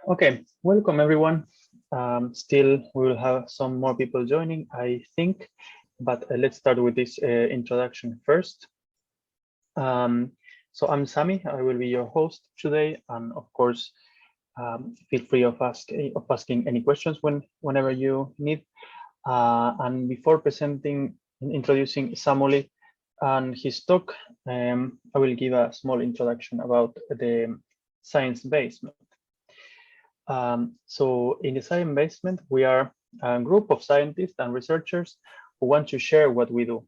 Okay, welcome everyone. Still, we will have some more people joining, I think, but let's start with this introduction first. So I'm Sami, I will be your host today, and of course, feel free of asking any questions whenever you need. And before introducing Samuli and his talk, I will give a small introduction about the science basement. So in the science basement, we are a group of scientists and researchers who want to share what we do.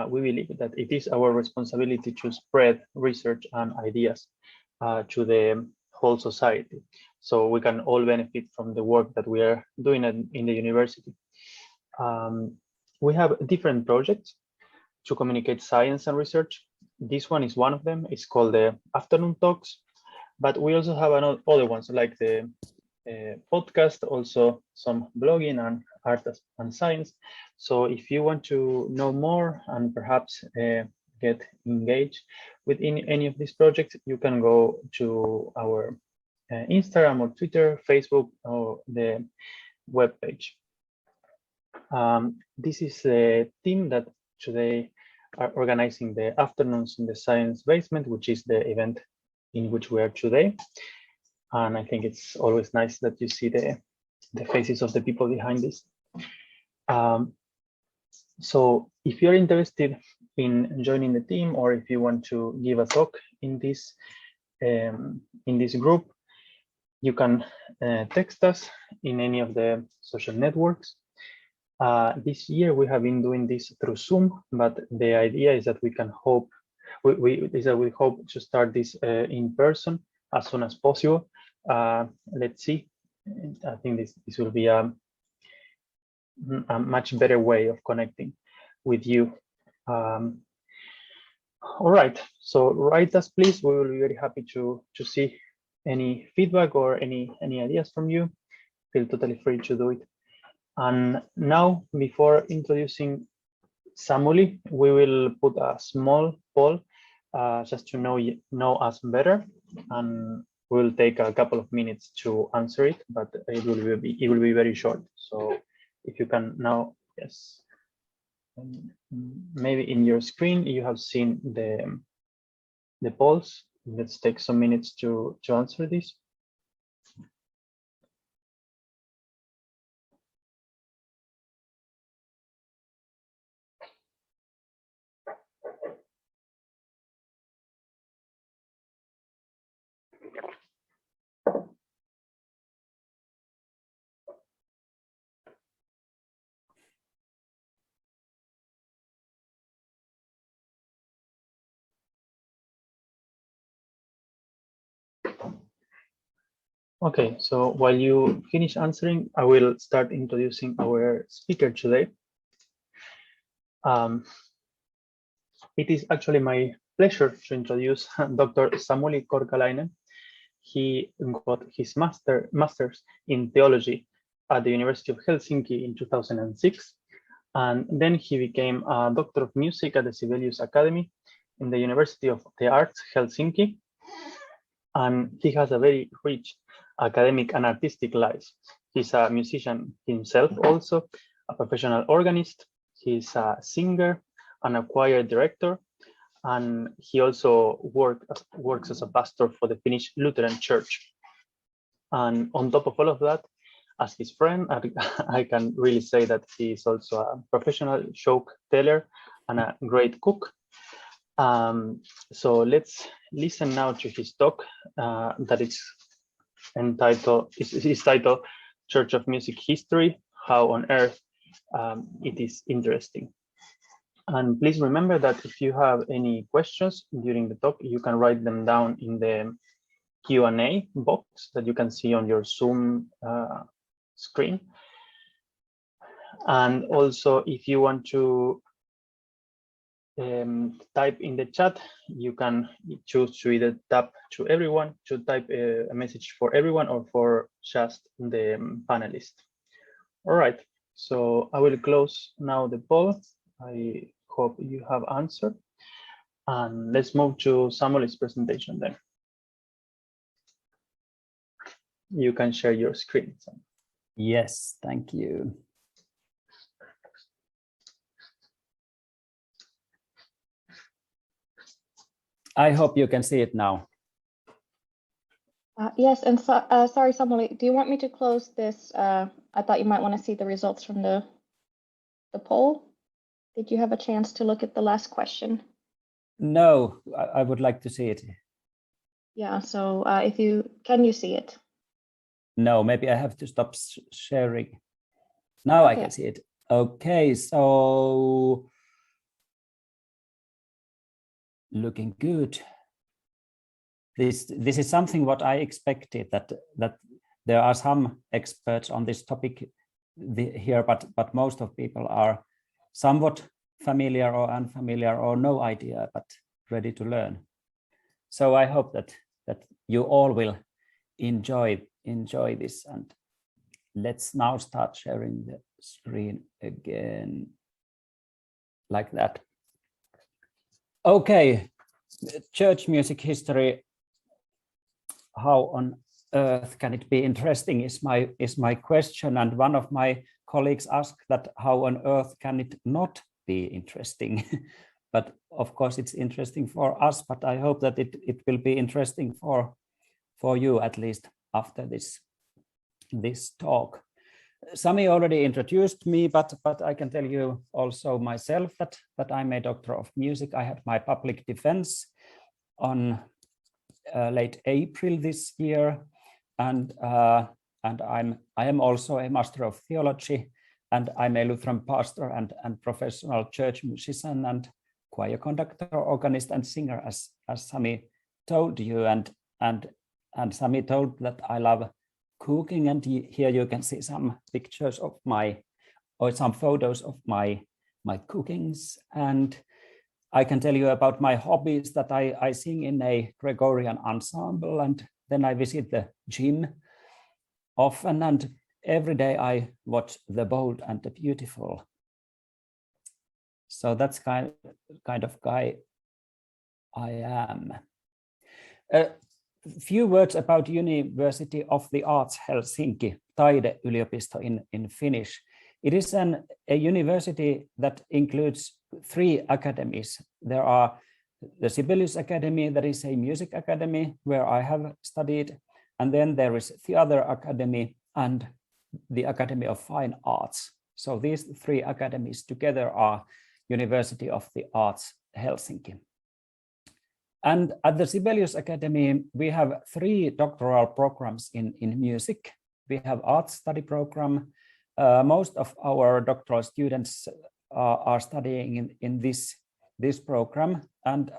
We believe that it is our responsibility to spread research and ideas to the whole society, so we can all benefit from the work that we are doing in the university. We have different projects to communicate science and research. This one is one of them. It's called the afternoon talks. But we also have other ones like the podcast, also some blogging and art and science. So if you want to know more and perhaps get engaged with any of these projects, you can go to our Instagram or Twitter, Facebook, or the webpage. This is the team that today are organizing the afternoons in the science basement, which is the event in which we are today. And I think it's always nice that you see the faces of the people behind this. So if you're interested in joining the team, or if you want to give a talk in this group, you can text us in any of the social networks. This year we have been doing this through Zoom, but the idea is that we hope to start this in person as soon as possible. Let's see. I think this will be a much better way of connecting with you. All right, so write us, please. We will be very happy to see any feedback or any ideas from you. Feel totally free to do it. And now, before introducing Samuli, we will put a small poll just to know us better, and we'll take a couple of minutes to answer it, but it will be very short. So if you can now, yes, maybe in your screen you have seen the polls. Let's take some minutes to answer this. Okay, so while you finish answering, I will start introducing our speaker today. It is actually my pleasure to introduce Dr. Samuli Korkalainen. He got his master's in theology at the University of Helsinki in 2006, and then he became a doctor of music at the Sibelius Academy in the University of the Arts, Helsinki. And he has a very rich academic and artistic life. He's a musician himself, also a professional organist. He's a singer, and a choir director, and he also works as a pastor for the Finnish Lutheran Church. And on top of all of that, as his friend, I can really say that he is also a professional joke teller and a great cook. So let's listen now to his talk that is entitled Church of Music History, How on Earth It is Interesting. And please remember that if you have any questions during the talk, you can write them down in the Q&A box that you can see on your Zoom screen. And also, if you want to type in the chat, you can choose to either tap to everyone, to type a message for everyone, or for just the panelist. All right, so I will close now the poll. I hope you have answered. And let's move to Samuel's presentation then. you can share your screen. Yes, thank you. I hope you can see it now. Yes, and so, sorry, Samuli, do you want me to close this? I thought you might want to see the results from the poll. Did you have a chance to look at the last question? No, I would like to see it. Yeah, so can you see it? No, maybe I have to stop sharing. Now okay. I can see it. Okay, so looking good. This is something what I expected, that there are some experts on this topic here, but most of people are somewhat familiar or unfamiliar or no idea, but ready to learn. So I hope that you all will enjoy this, and let's now start sharing the screen again like that. Okay, church music history. How on earth can it be interesting is my question, and one of my colleagues asked that how on earth can it not be interesting? But of course it's interesting for us, but I hope that it will be interesting for you, at least after this talk. Sami already introduced me, but I can tell you also myself that I'm a doctor of music. I had my public defense on late April this year, and I am also a master of theology, and I'm a Lutheran pastor and professional church musician and choir conductor, organist, and singer, as Sami told you, and Sami told that I love cooking, and here you can see some pictures of some photos of my cookings. And I can tell you about my hobbies, that I sing in a Gregorian ensemble, and then I visit the gym often, and every day I watch The Bold and the Beautiful. So that's kind of guy I am. A few words about University of the Arts Helsinki, Taideyliopisto in Finnish. It is a university that includes 3 academies. There are the Sibelius Academy, that is a music academy where I have studied, and then there is the other academy and the Academy of Fine Arts. So these 3 academies together are University of the Arts Helsinki. And at the Sibelius Academy, we have 3 doctoral programs in music. We have art study program. Most of our doctoral students are studying in this program, and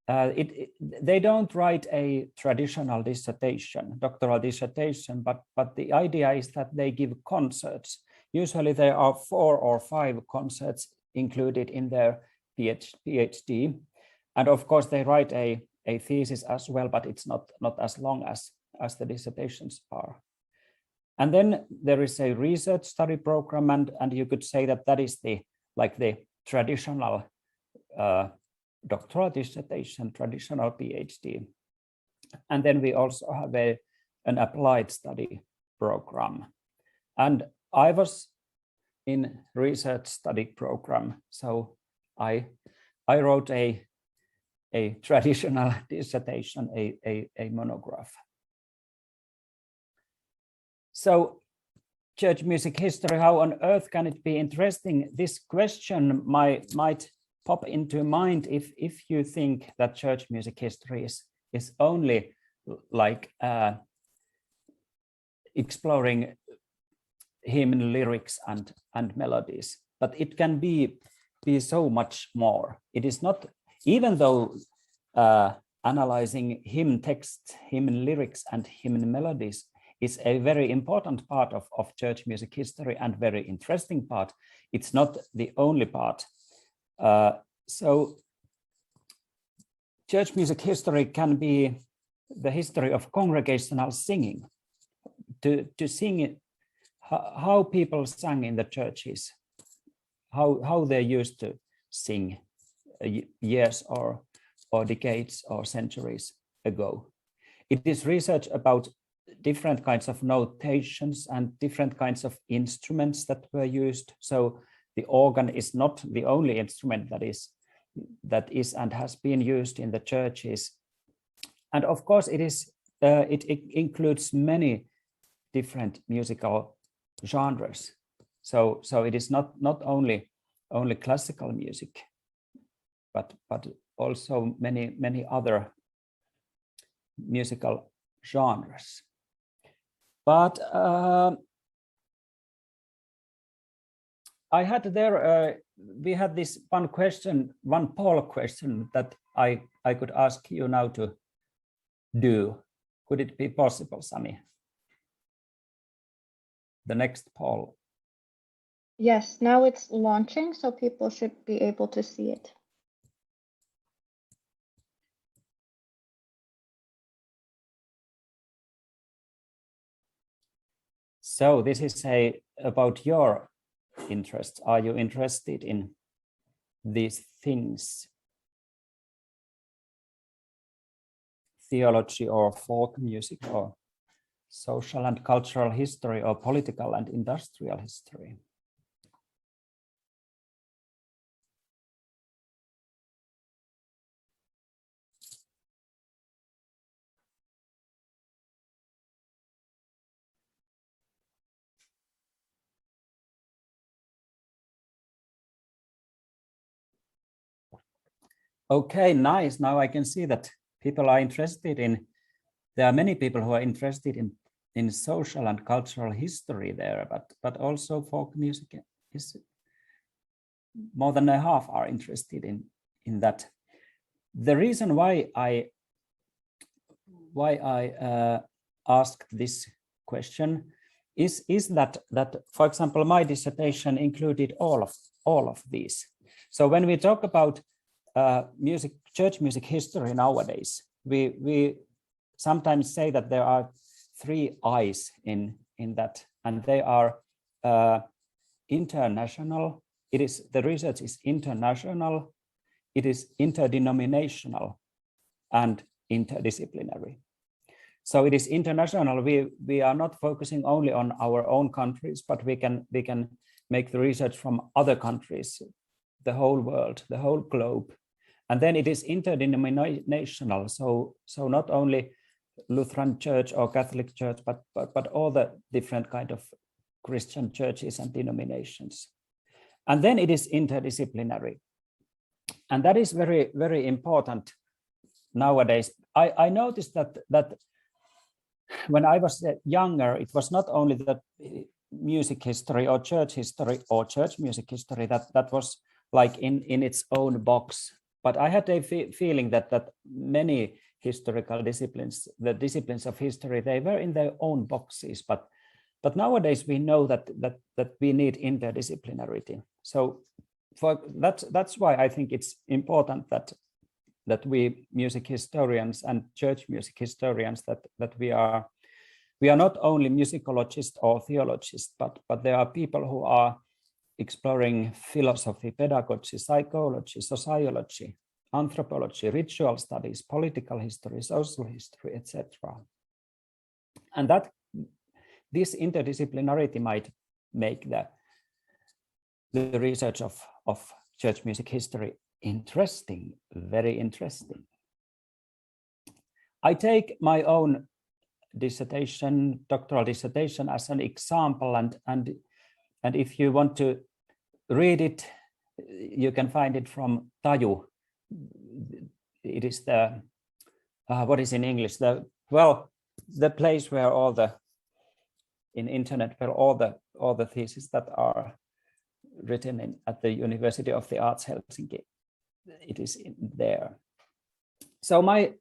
they don't write a traditional dissertation, doctoral dissertation, but the idea is that they give concerts. Usually there are 4 or 5 concerts included in their PhD. And of course, they write a thesis as well, but it's not as long as the dissertations are. And then there is a research study program, and you could say that is the traditional doctoral dissertation, traditional PhD. And then we also have an applied study program. And I was in research study program, so I wrote a traditional dissertation, a monograph. So church music history, how on earth can it be interesting? This question might pop into mind if you think that church music history is only like exploring hymn lyrics and melodies, but it can be so much more. It is not, even though analyzing hymn texts, hymn lyrics, and hymn melodies is a very important part of church music history and very interesting part, it's not the only part. So church music history can be the history of congregational singing, to sing how people sang in the churches, how they used to sing years or decades or centuries ago. It is research about different kinds of notations and different kinds of instruments that were used. So the organ is not the only instrument that is and has been used in the churches. And of course, it includes many different musical genres. So it is not only classical music, but also many other musical genres. But I had there, we had this one poll question that I could ask you now to do. Could it be possible, Sami? The next poll. Yes, now it's launching, so people should be able to see it. So this is about your interests. Are you interested in these things? Theology or folk music or social and cultural history or political and industrial history? Okay, nice. Now I can see that people are interested in, there are many people who are interested in social and cultural history there, but also folk music is more than a half are interested in that. The reason why I asked this question is that for example, my dissertation included all of these. So when we talk about church music history nowadays, we sometimes say that there are three I's in that, and they are international. The research is international, it is interdenominational, and interdisciplinary. So it is international. We are not focusing only on our own countries, but we can make the research from other countries, the whole world, the whole globe. And then it is interdenominational. So not only Lutheran Church or Catholic Church, but all the different kind of Christian churches and denominations. And then it is interdisciplinary. And that is very, very important nowadays. I noticed that when I was younger, it was not only the music history or church music history that was like in its own box. But I had a feeling that many historical disciplines, the disciplines of history, they were in their own boxes. But nowadays we know that we need interdisciplinarity. So that's why I think it's important that we music historians and church music historians that we are not only musicologists or theologists, but there are people who are exploring philosophy, pedagogy, psychology, sociology, anthropology, ritual studies, political history, social history, etc. And that this interdisciplinarity might make the research of church music history interesting, very interesting. I take my own doctoral dissertation as an example, and if you want to read it, you can find it from Taju. It is the what is in English, the place where in internet where all the theses that are written at the University of the Arts Helsinki, it is in there. So my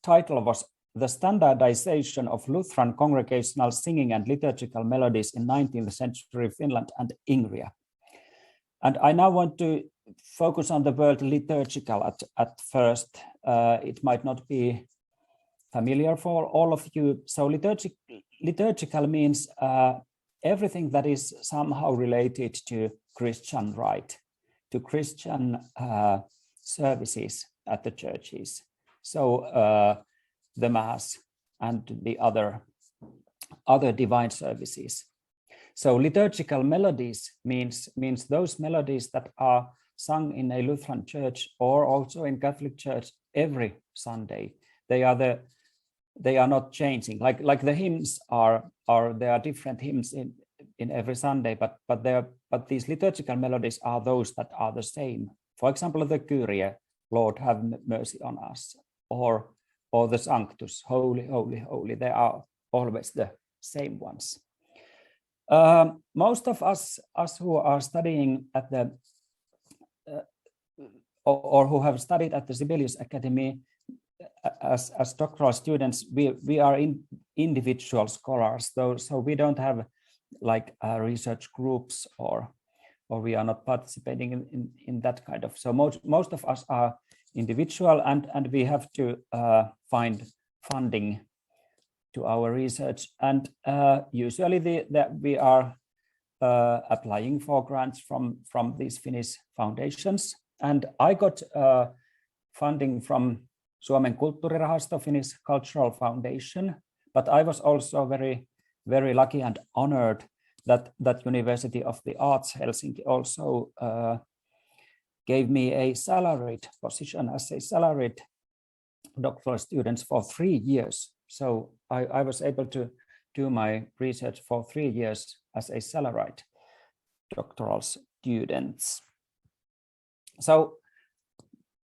title was The Standardization of Lutheran Congregational Singing and Liturgical Melodies in 19th Century Finland and Ingria. And I now want to focus on the word liturgical at first. It might not be familiar for all of you. So liturgical means everything that is somehow related to Christian rite, to Christian services at the churches. So the Mass and the other divine services. So liturgical melodies means those melodies that are sung in a Lutheran church or also in Catholic Church every Sunday. They are not changing. Like the hymns are there are different hymns in every Sunday, but these liturgical melodies are those that are the same. For example, the Kyrie, Lord have mercy on us, or the Sanctus, Holy, Holy, Holy. They are always the same ones. Most of us who are studying at the or who have studied at the Sibelius Academy as doctoral students, we are individual scholars, so we don't have like research groups or we are not participating in that kind of. So most of us are individual, and we have to find funding to our research, and usually we are applying for grants from these Finnish foundations. And I got funding from Suomen Kulttuurirahasto, Finnish Cultural Foundation, but I was also very, very lucky and honored that University of the Arts Helsinki also gave me a salaried position as a salaried doctoral student for 3 years. So I was able to do my research for 3 years as a salaried doctoral student. So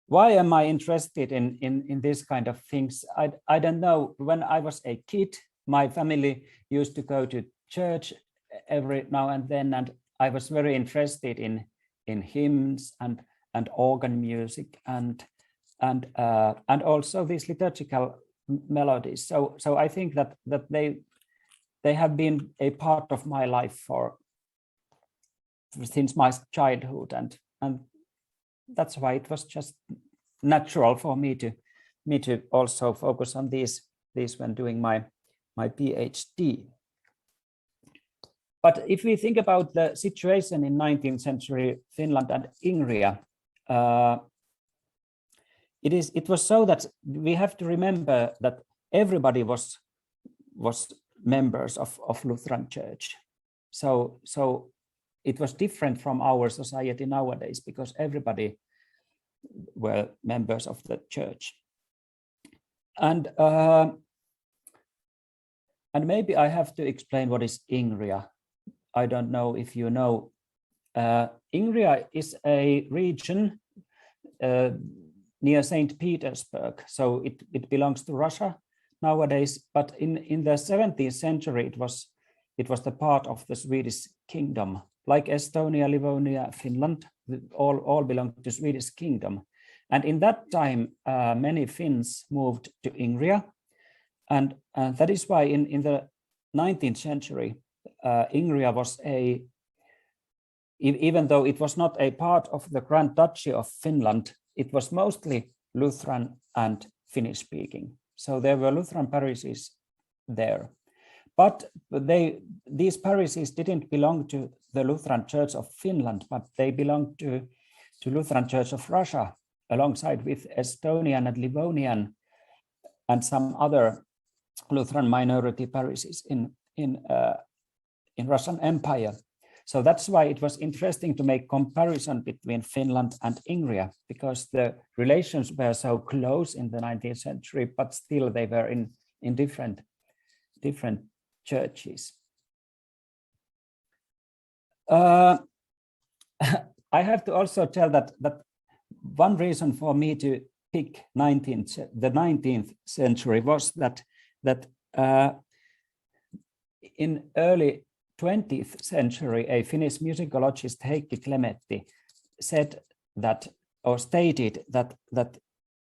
why am I interested in this kind of things? I don't know. When I was a kid, my family used to go to church every now and then, and I was very interested in hymns and organ music and also these liturgical melodies. So I think that they have been a part of my life since my childhood, and that's why it was just natural for me to also focus on these when doing my PhD. But if we think about the situation in 19th century Finland and Ingria, it was so that we have to remember that everybody was members of Lutheran Church. So it was different from our society nowadays because everybody were members of the church. And maybe I have to explain what is Ingria. I don't know if you know. Ingria is a region near St. Petersburg, so it belongs to Russia nowadays. But in the 17th century, it was the part of the Swedish kingdom, like Estonia, Livonia, Finland. All belonged to Swedish kingdom. And in that time, many Finns moved to Ingria, and that is why in the 19th century, Ingria was even though it was not a part of the Grand Duchy of Finland, it was mostly Lutheran and Finnish speaking. So there were Lutheran parishes there. But these parishes didn't belong to the Lutheran Church of Finland, but they belonged to Lutheran Church of Russia, alongside with Estonian and Livonian and some other Lutheran minority parishes in Russian Empire. So that's why it was interesting to make comparison between Finland and Ingria, because the relations were so close in the 19th century, but still they were in different churches. I have to also tell that one reason for me to pick the 19th century was that in early 20th century, a Finnish musicologist, Heikki Klemetti, said that, or stated that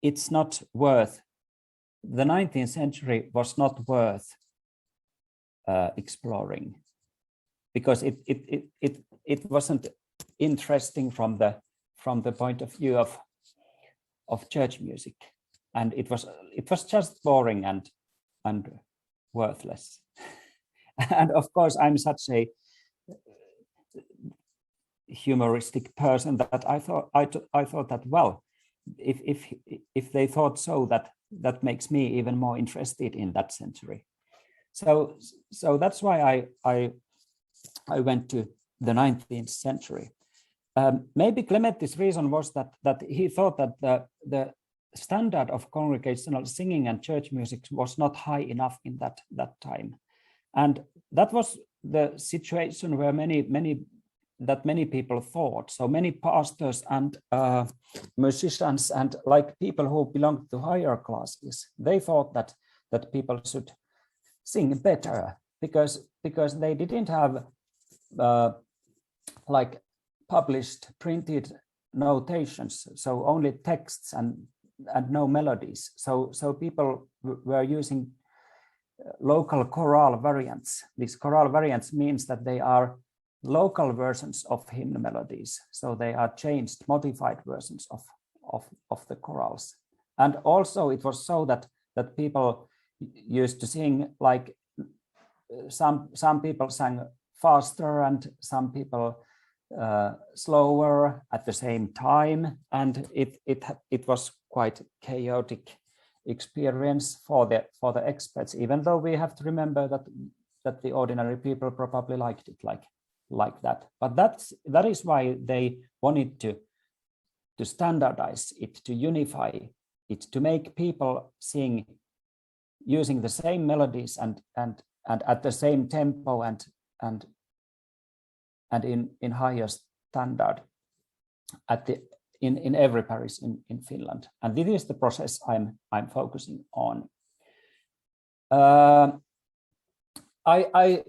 it's not worth, the 19th century was not worth exploring, because it wasn't interesting from the point of view of church music, and it was just boring and worthless. And of course, I'm such a humoristic person that I thought that, well, if they thought so, that makes me even more interested in that century. So that's why I went to the 19th century. Maybe Clement's reason was that he thought that the standard of congregational singing and church music was not high enough in that time, and that was the situation where many people thought. So many pastors and musicians and like people who belonged to higher classes, they thought that people should sing better because they didn't have like published printed notations, so only texts and no melodies. So people were using local choral variants. These choral variants means that they are local versions of hymn melodies. So they are changed, modified versions of the chorals. And also it was so that people used to sing like some people sang faster and some people slower at the same time, and it was quite chaotic experience for the experts, even though we have to remember that the ordinary people probably liked it like that. But that is why they wanted to standardize it, to unify it, to make people sing using the same melodies and at the same tempo and in higher standard in every parish in Finland. And this is the process I'm focusing on. I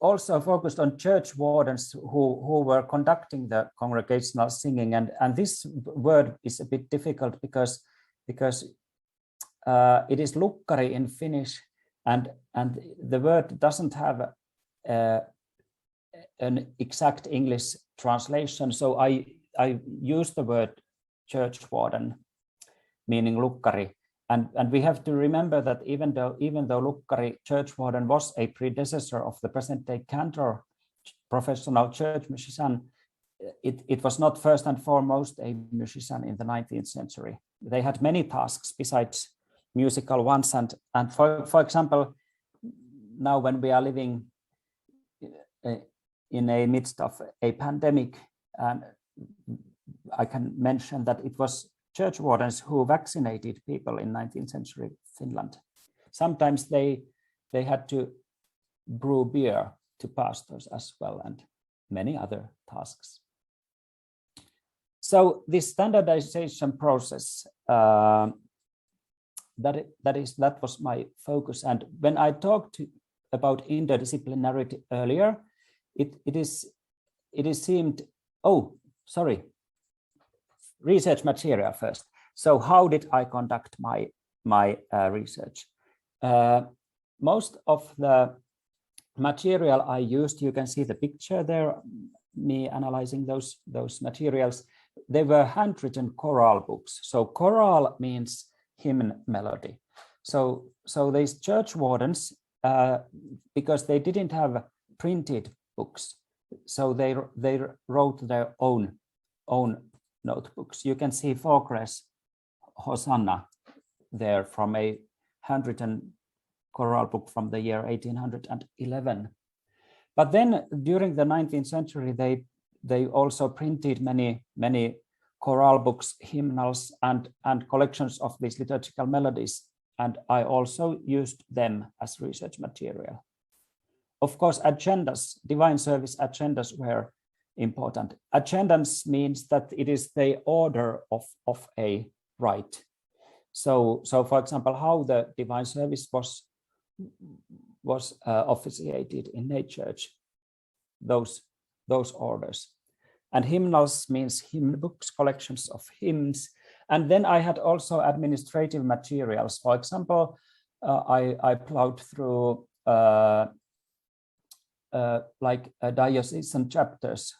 also focused on church wardens who were conducting the congregational singing, and this word is a bit difficult because it is lukkari in Finnish, and the word doesn't have an exact English translation. So I use the word church warden, meaning lukkari, and we have to remember that even though lukkari, church warden, was a predecessor of the present-day cantor, professional church musician, it was not first and foremost a musician in the 19th century. They had many tasks besides musical ones, and for example, now when we are living in a midst of a pandemic, and I can mention that it was church wardens who vaccinated people in 19th century Finland. Sometimes they had to brew beer to pastors as well, and many other tasks. So this standardization process, that was my focus. And when I talked about interdisciplinarity earlier, it seemed, research material first. So how did I conduct my research? Most of the material I used, you can see the picture there, me analyzing those materials. They were handwritten choral books. So choral means hymn melody. So these church wardens, because they didn't have printed books, so they wrote their own notebooks. You can see Faulkner's Hosanna there from a handwritten choral book from the year 1811. But then during the 19th century, they also printed many choral books, hymnals, and collections of these liturgical melodies. And I also used them as research material. Of course, agendas, divine service agendas were important. Agendas means that it is the order of a rite. So for example, how the divine service was officiated in a church, those orders. And hymnals means hymn books, collections of hymns. And then I had also administrative materials. For example, I plowed through like diocesan chapters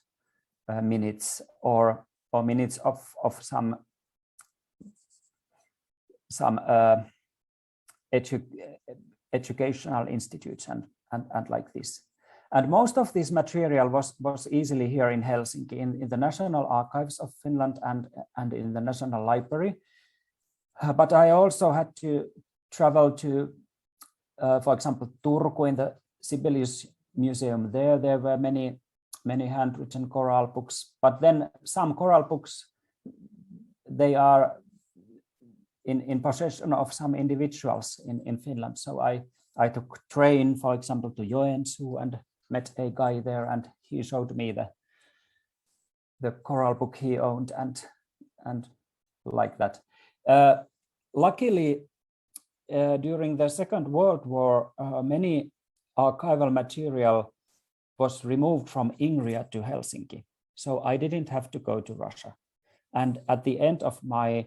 minutes or minutes of some educational institutes and like this. And most of this material was easily here in Helsinki, in the National Archives of Finland and in the National Library. But I also had to travel to, for example, Turku in the Sibelius Museum. There were many handwritten choral books, but then some choral books, they are in possession of some individuals in Finland. So I took train, for example, to Joensuu and met a guy there, and he showed me the choral book he owned and like that. Luckily, during the Second World War, many archival material was removed from Ingria to Helsinki. So I didn't have to go to Russia. And at the end of my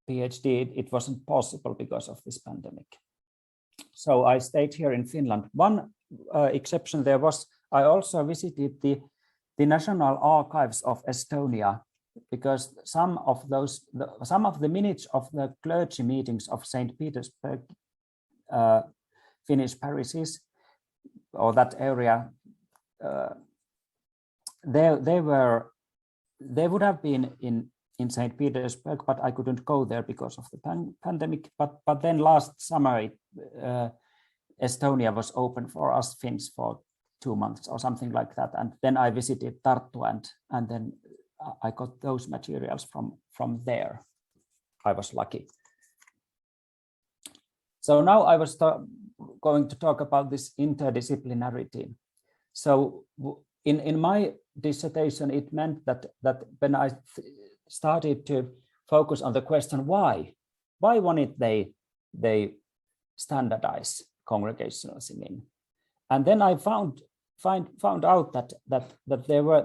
PhD, it wasn't possible because of this pandemic. So I stayed here in Finland. One exception there was, I also visited the National Archives of Estonia, because some of the minutes of the clergy meetings of St. Petersburg, Finnish parishes, or that area, they would have been in St. Petersburg, but I couldn't go there because of the pandemic. But then last summer, Estonia was open for us Finns for 2 months or something like that. And then I visited Tartu, and then I got those materials from there. I was lucky. So now I was going to talk about this interdisciplinarity. So in my dissertation, it meant that when I started to focus on the question why wanted they standardize congregational singing, and then I found out that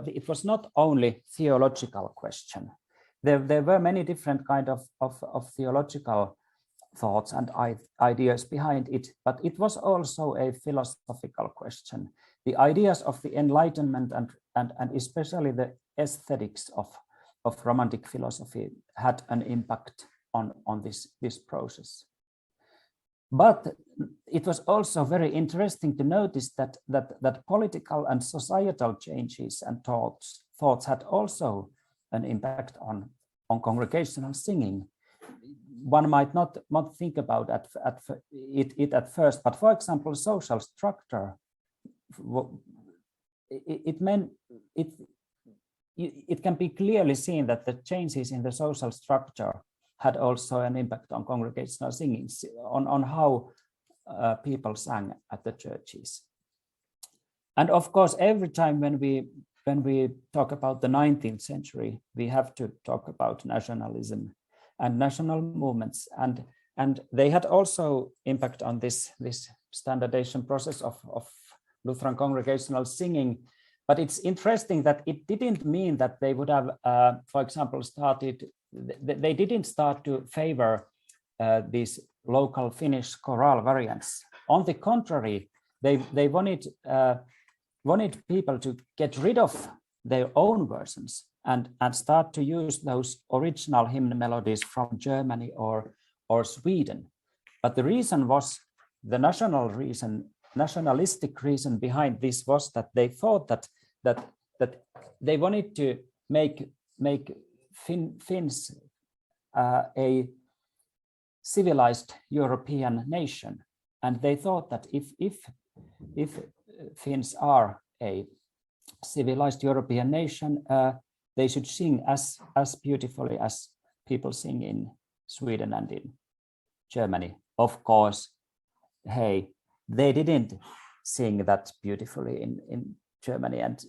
it was not only theological question. There were many different kind of theological thoughts and ideas behind it, but it was also a philosophical question. The ideas of the Enlightenment and especially the aesthetics of Romantic philosophy had an impact on this process. But it was also very interesting to notice that political and societal changes and thoughts had also an impact on congregational singing. One might not think about it at first, but for example, social structure, it can be clearly seen that the changes in the social structure had also an impact on congregational singing, on how people sang at the churches. And of course, every time when we talk about the 19th century, we have to talk about nationalism and national movements, and they had also impact on this standardization process of Lutheran congregational singing. But it's interesting that it didn't mean that they would have, for example, they didn't start to favor these local Finnish chorale variants. On the contrary, they wanted people to get rid of their own versions and start to use those original hymn melodies from Germany or Sweden. But the reason was, the nationalistic reason behind this was that they thought that they wanted to make Finns a civilized European nation, and they thought that if Finns are a civilized European nation, they should sing as beautifully as people sing in Sweden and in Germany. Of course, hey, they didn't sing that beautifully in Germany and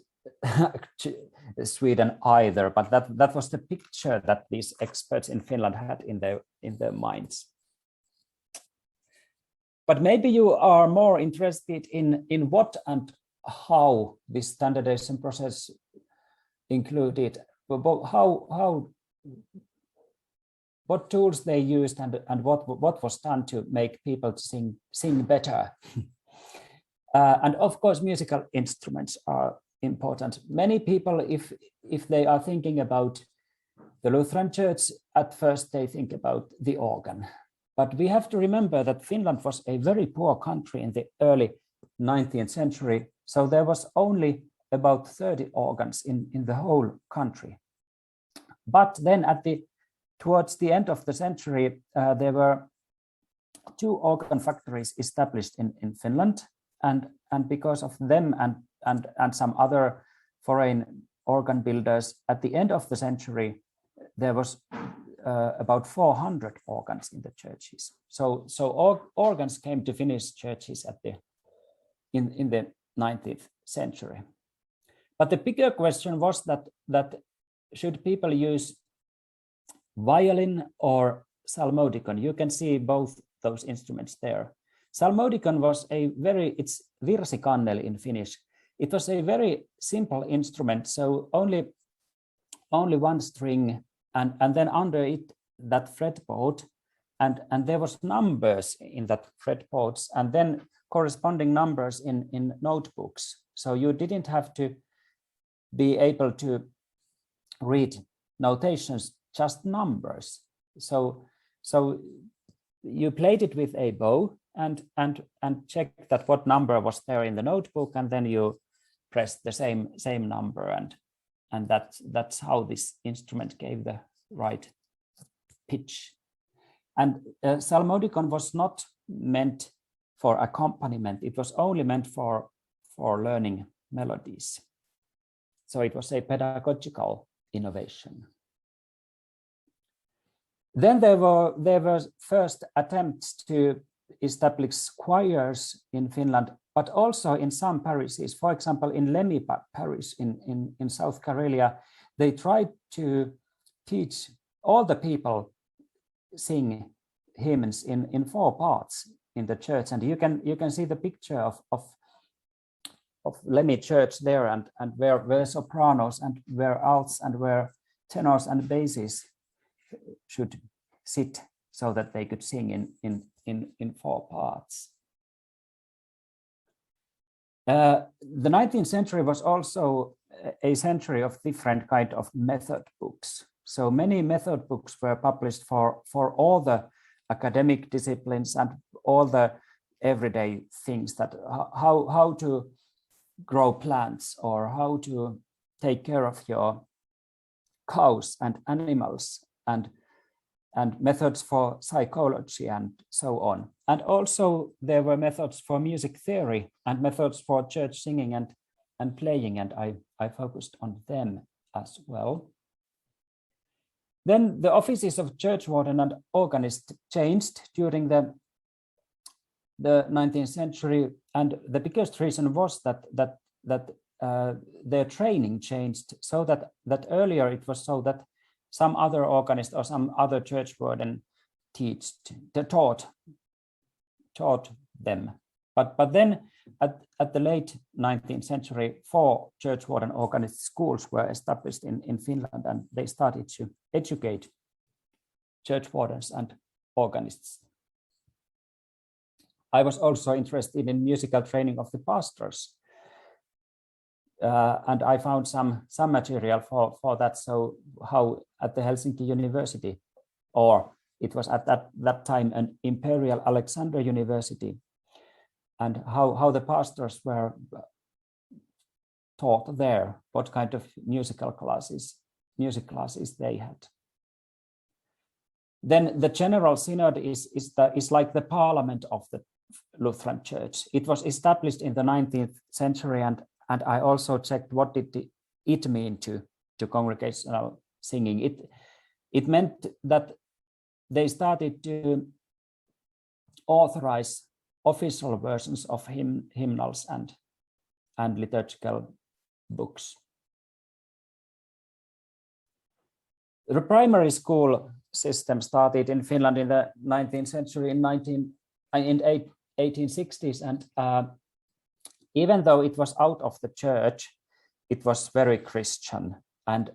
Sweden either, but that was the picture that these experts in Finland had in their minds. But maybe you are more interested in what and how this standardization process included, what tools they used and what was done to make people sing better. And of course, musical instruments are important. Many people, if they are thinking about the Lutheran Church, at first they think about the organ. But we have to remember that Finland was a very poor country in the early 19th century. So there was only about 30 organs in the whole country. But then at the towards the end of the century, there were 2 organ factories established in Finland, and because of them and some other foreign organ builders, at the end of the century, there was about 400 organs in the churches. So organs came to Finnish churches in the 19th century. But the bigger question was that should people use violin or psalmodicon? You can see both those instruments there. Psalmodicon was it's virsikanneli in Finnish. It was a very simple instrument, so only 1 string, and then under it that fretboard, and there was numbers in that fretboards, and then corresponding numbers in notebooks. So you didn't have to be able to read notations, just numbers. So you played it with a bow and checked that what number was there in the notebook, and then you pressed the same number, and that's how this instrument gave the right pitch. And psalmodicon was not meant for accompaniment; it was only meant for learning melodies. So it was a pedagogical innovation. Then there were first attempts to establish choirs in Finland, but also in some parishes. For example, in Lemmi parish in South Karelia, they tried to teach all the people sing hymns in 4 parts in the church, and you can see the picture of Lemmi church there, and where sopranos and where alts and where tenors and basses should sit so that they could sing in 4 parts. The 19th century was also a century of different kind of method books. So many method books were published for all the academic disciplines and all the everyday things, that how to grow plants, or how to take care of your cows and animals, and methods for psychology and so on. And also there were methods for music theory and methods for church singing and playing, and I focused on them as well. Then the offices of church warden and organist changed during the 19th century, and the biggest reason was that their training changed, so that earlier it was so that some other organist or some other church warden taught them. But then at the late 19th century, 4 church warden organist schools were established in Finland, and they started to educate church wardens and organists. I was also interested in musical training of the pastors, and I found some material for that. So how at the Helsinki University, or it was at that time an Imperial Alexander University, and how the pastors were taught there, what kind of music classes they had. Then the General Synod is like the parliament of the Lutheran Church. It was established in the 19th century, and I also checked what did it mean to congregational singing. It meant that they started to authorize official versions of hymnals and liturgical books. The primary school system started in Finland in the 19th century in 1860s, and even though it was out of the church, it was very Christian. And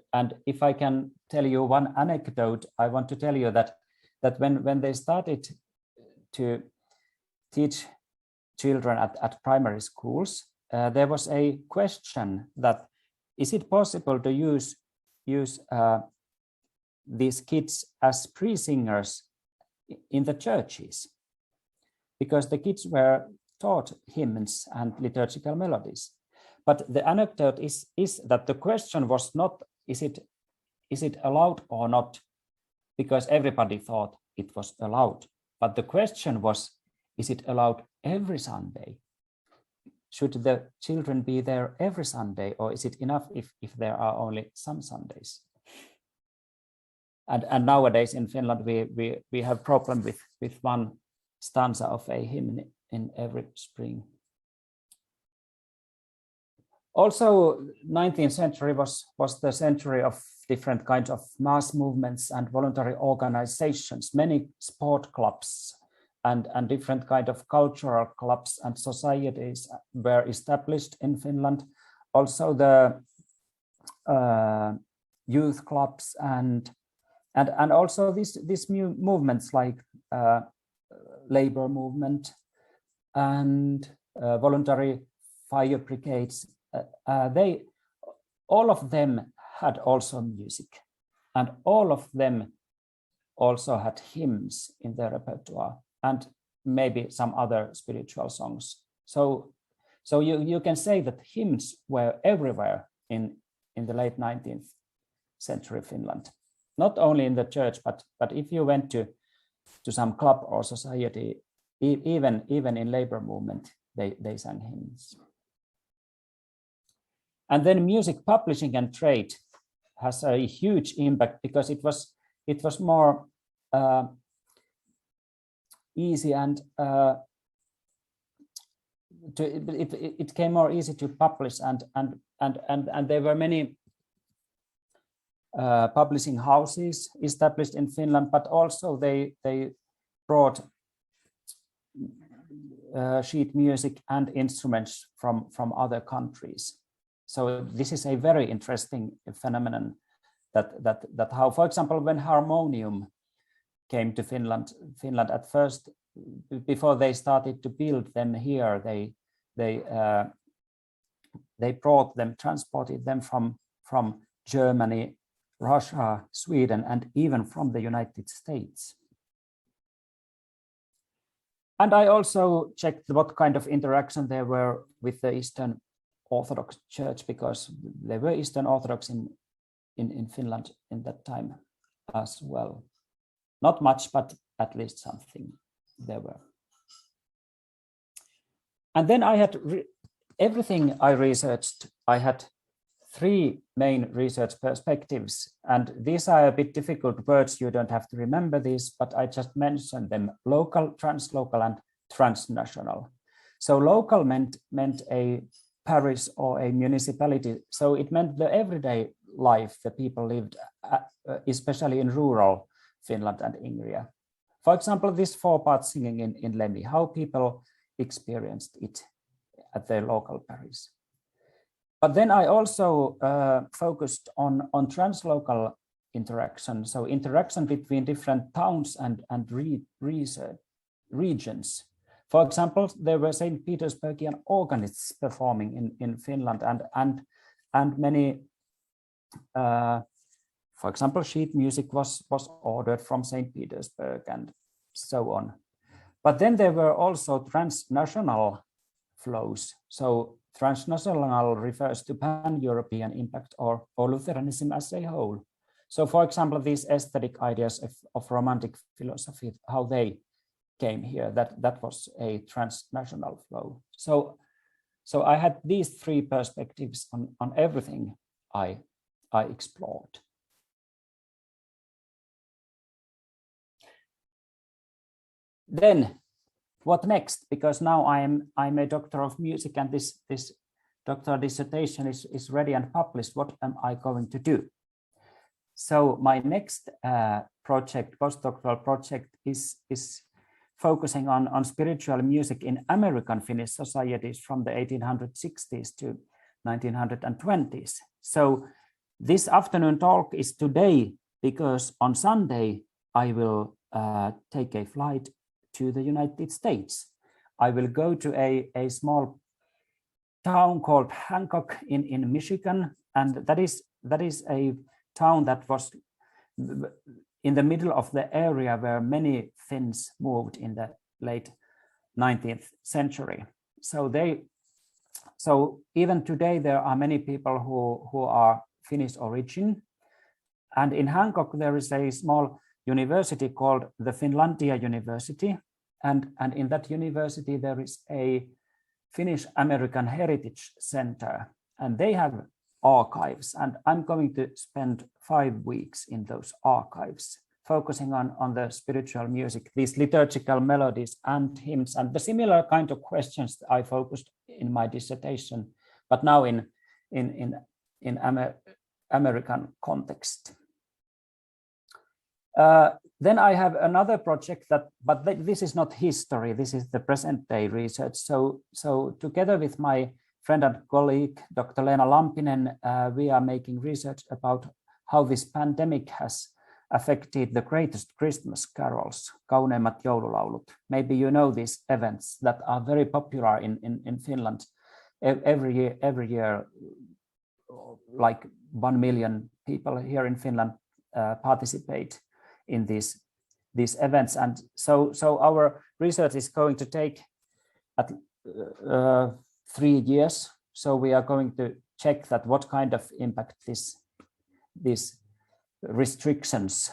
if I can tell you one anecdote, I want to tell you that when they started to teach children at primary schools, there was a question that is it possible to use these kids as pre-singers in the churches, because the kids were taught hymns and liturgical melodies. But the anecdote is that the question was not is it allowed or not, because everybody thought it was allowed. But the question was, is it allowed every Sunday? Should the children be there every Sunday, or is it enough if there are only some Sundays? And nowadays in Finland, we have problem with one stanza of a hymn in every spring. Also, 19th century was the century of different kinds of mass movements and voluntary organizations. Many sport clubs and different kind of cultural clubs and societies were established in Finland. Also the youth clubs and also these new movements like labor movement and voluntary fire brigades. All of them had also music, and all of them also had hymns in their repertoire, and maybe some other spiritual songs. So you can say that hymns were everywhere in the late 19th century Finland. Not only in the church, but if you went to some club or society, even in labor movement, they sang hymns. And then music publishing and trade has a huge impact because it was more easy and it came more easy to publish and there were many publishing houses established in Finland, but also they brought sheet music and instruments from other countries. So this is a very interesting phenomenon that how, for example, when harmonium came to Finland at first, before they started to build them here, they brought them, transported them from Germany, Russia, Sweden, and even from the United States. And I also checked what kind of interaction there were with the Eastern Orthodox Church, because there were Eastern Orthodox in Finland in that time as well. Not much, but at least something there were. And then I had everything I researched, I had 3 main research perspectives, and these are a bit difficult words. You don't have to remember these, but I just mentioned them: local, translocal, and transnational. So local meant a parish or a municipality. So it meant the everyday life the people lived, especially in rural Finland and Ingria. For example, this 4-part singing in Lemmi, how people experienced it at their local parish. But then I also focused on translocal interaction, so interaction between different towns and regions. For example, there were St. Petersburgian organists performing in Finland, and many, for example, sheet music was ordered from St. Petersburg and so on. But then there were also transnational flows. So transnational refers to pan-European impact or Lutheranism as a whole. So for example, these aesthetic ideas of romantic philosophy, how they came here, that was a transnational flow. So I had these 3 perspectives on everything I explored. Then what next? Because now I'm a doctor of music, and this doctoral dissertation is ready and published. What am I going to do? So my next project, postdoctoral project, is focusing on spiritual music in American Finnish societies from the 1860s to 1920s. So this afternoon talk is today because on Sunday I will take a flight to the United States. I will go to a small town called Hancock in Michigan, and that is a town that was in the middle of the area where many Finns moved in the late 19th century. So even today there are many people who are Finnish origin, and in Hancock there is a small university called the Finlandia University. And in that university, there is a Finnish American Heritage Center, and they have archives. And I'm going to spend 5 weeks in those archives, focusing on the spiritual music, these liturgical melodies and hymns, and the similar kind of questions that I focused in my dissertation, but now in American context. Then I have another project but this is not history, this is the present day research. So together with my friend and colleague, Dr. Leena Lampinen, we are making research about how this pandemic has affected the greatest Christmas carols, kauneimmat joululaulut. Maybe you know these events that are very popular in Finland. Every year, like 1 million people here in Finland participate in these events. And so our research is going to take 3 years. So we are going to check that what kind of impact these restrictions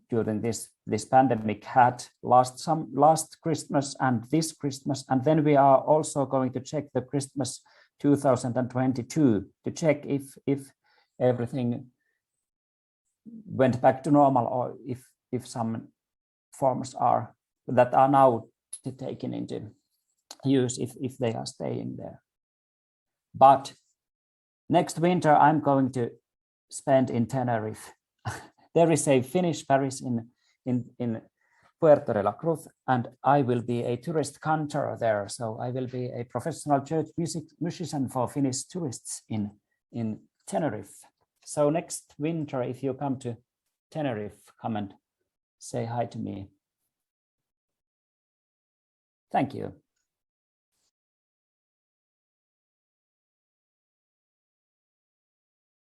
during this pandemic had last Christmas and this Christmas. And then we are also going to check the Christmas 2022 to check if everything went back to normal, or if some forms that are now taken into use, if they are staying there. But next winter I'm going to spend in Tenerife. There is a Finnish parish in Puerto de la Cruz, and I will be a tourist cantor there. So I will be a professional church musician for Finnish tourists in Tenerife. So next winter, if you come to Tenerife, come and say hi to me. Thank you.